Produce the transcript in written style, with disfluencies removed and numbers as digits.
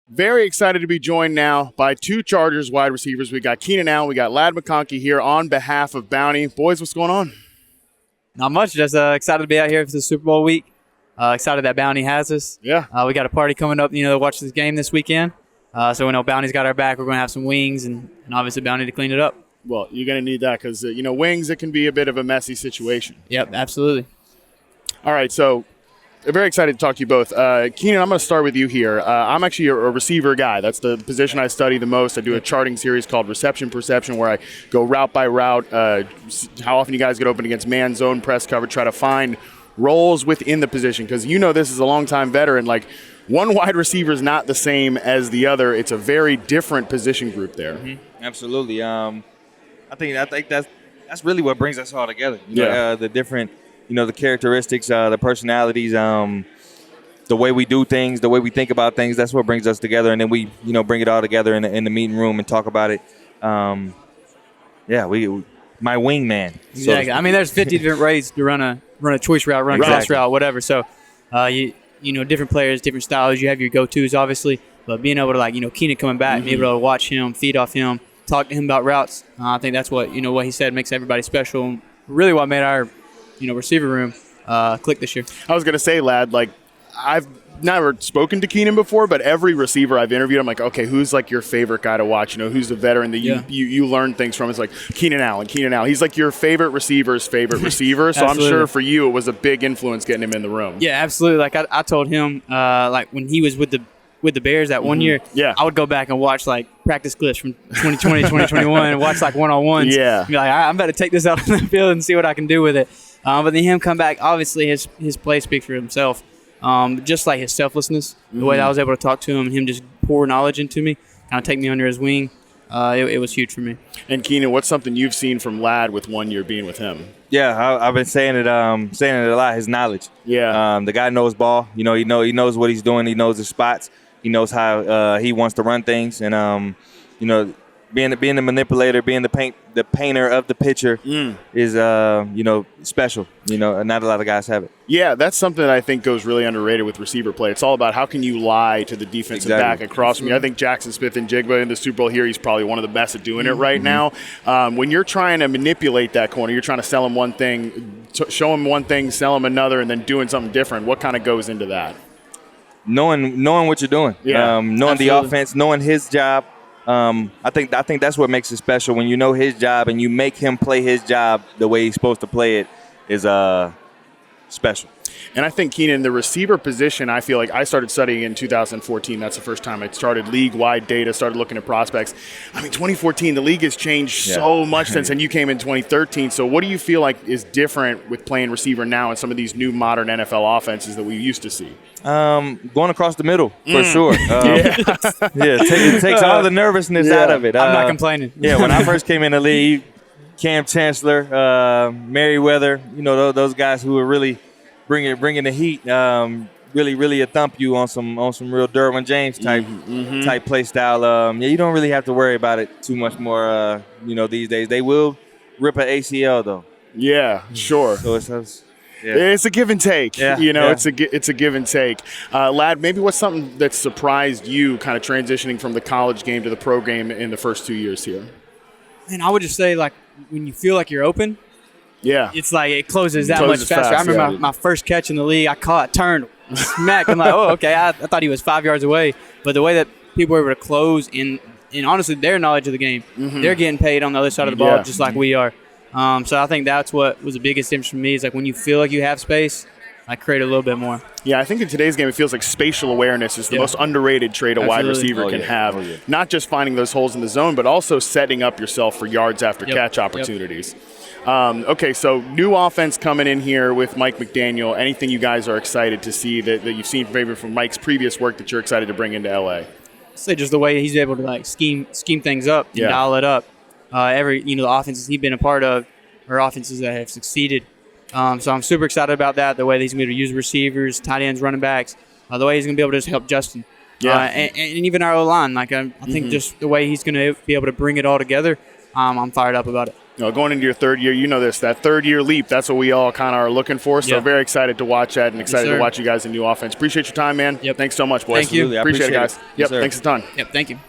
Very excited to be joined now by two Chargers wide receivers. We got Keenan Allen, we got Ladd McConkey here on behalf of Bounty. Boys, what's going on? Not much. Just excited to be out here for the Super Bowl week. Excited that Bounty has us. Yeah. We got a party coming up, to watch this game this weekend. So we know Bounty's got our back. We're going to have some wings and obviously Bounty to clean it up. Well, you're going to need that because, wings, it can be a bit of a messy situation. Yep, absolutely. All right, so I'm very excited to talk to you both. Keenan, I'm going to start with you here. I'm actually a receiver guy. That's the position I study the most. I do a charting series called Reception Perception where I go route by route, how often you guys get open against man, zone, press coverage, try to find roles within the position because this is a long-time veteran. Like, one wide receiver is not the same as the other. It's a very different position group there. Mm-hmm. Absolutely. I think that's really what brings us all together. The different – the characteristics, the personalities, the way we do things, the way we think about things, that's what brings us together. And then we, bring it all together in the meeting room and talk about it. My wingman. Exactly. I mean, there's 50 different ways to run a choice route, run a cross route, whatever. So, different players, different styles. You have your go-tos, obviously. But being able to, Keenan coming back, being able to watch him, feed off him, talk to him about routes, I think that's what, what he said makes everybody special. Really what made our receiver room click this year. I was going to say, Ladd, I've never spoken to Keenan before, but every receiver I've interviewed, I'm like, okay, who's your favorite guy to watch? Who's the veteran that you learn things from? It's like Keenan Allen. He's like your favorite receiver's favorite receiver. So I'm sure for you it was a big influence getting him in the room. Yeah, absolutely. I told him when he was with the Bears that 1 year, I would go back and watch practice clips from 2020, 2021 and watch one-on-ones. Yeah. Be like, I'm about to take this out on the field and see what I can do with it. But then him come back, obviously his play speaks for himself. Just like his selflessness, the way that I was able to talk to him and him just pour knowledge into me, kind of take me under his wing, it was huge for me. And Keenan, what's something you've seen from Ladd with 1 year being with him? Yeah, I've been saying it a lot. His knowledge. Yeah. The guy knows ball. He knows what he's doing. He knows his spots. He knows how he wants to run things, and being the manipulator, being the painter of the picture is special. Not a lot of guys have it. Yeah, that's something that I think goes really underrated with receiver play. It's all about how can you lie to the defensive back across from you. I think Jackson Smith-Njigba in the Super Bowl here, he's probably one of the best at doing it right now. When you're trying to manipulate that corner, you're trying to sell him one thing, show him one thing, sell him another, and then doing something different. What kind of goes into that? Knowing what you're doing. Yeah, knowing the offense, knowing his job. I think that's what makes it special. When you know his job and you make him play his job the way he's supposed to play it is special. And I think, Keenan, the receiver position, I feel like I started studying in 2014. That's the first time I started league-wide data, started looking at prospects. 2014, the league has changed so much since, and you came in 2013. So what do you feel like is different with playing receiver now in some of these new modern NFL offenses that we used to see? Going across the middle, for sure. It takes all the nervousness out of it. I'm not complaining. When I first came in the league, Cam Chancellor, Merriweather, those guys who were really bringing the heat, really thump you on some real Derwin James type play style. You don't really have to worry about it too much more. These days they will rip an ACL though. Yeah, sure. So it's a give and take. It's a give and take. Ladd, maybe what's something that surprised you, kind of transitioning from the college game to the pro game in the first 2 years here? And I would just say when you feel like you're open. Yeah. It's it closes that much faster. I remember my first catch in the league, I caught, turned, smacked. I'm like, oh, okay. I thought he was 5 yards away. But the way that people were able to close and honestly, their knowledge of the game, they're getting paid on the other side of the ball just like we are. So I think that's what was the biggest difference for me is when you feel like you have space, I create a little bit more. Yeah, I think in today's game it feels like spatial awareness is the most underrated trait a wide receiver can have. Not just finding those holes in the zone, but also setting up yourself for yards after catch opportunities. Okay, so new offense coming in here with Mike McDaniel. Anything you guys are excited to see that you've seen maybe from Mike's previous work that you're excited to bring into LA? I'd say just the way he's able to scheme things up and dial it up. The offenses he's been a part of are offenses that have succeeded. So I'm super excited about that. The way that he's going to use receivers, tight ends, running backs. The way he's going to be able to just help Justin. And even our O-line. I think just the way he's going to be able to bring it all together, I'm fired up about it. going into your third year, that third year leap, that's what we all kind of are looking for. So very excited to watch that and excited to watch you guys in new offense. Appreciate your time, man. Yep. Thanks so much, boys. Thank you. Appreciate it, guys. Yes, Thanks a ton. Yep, thank you.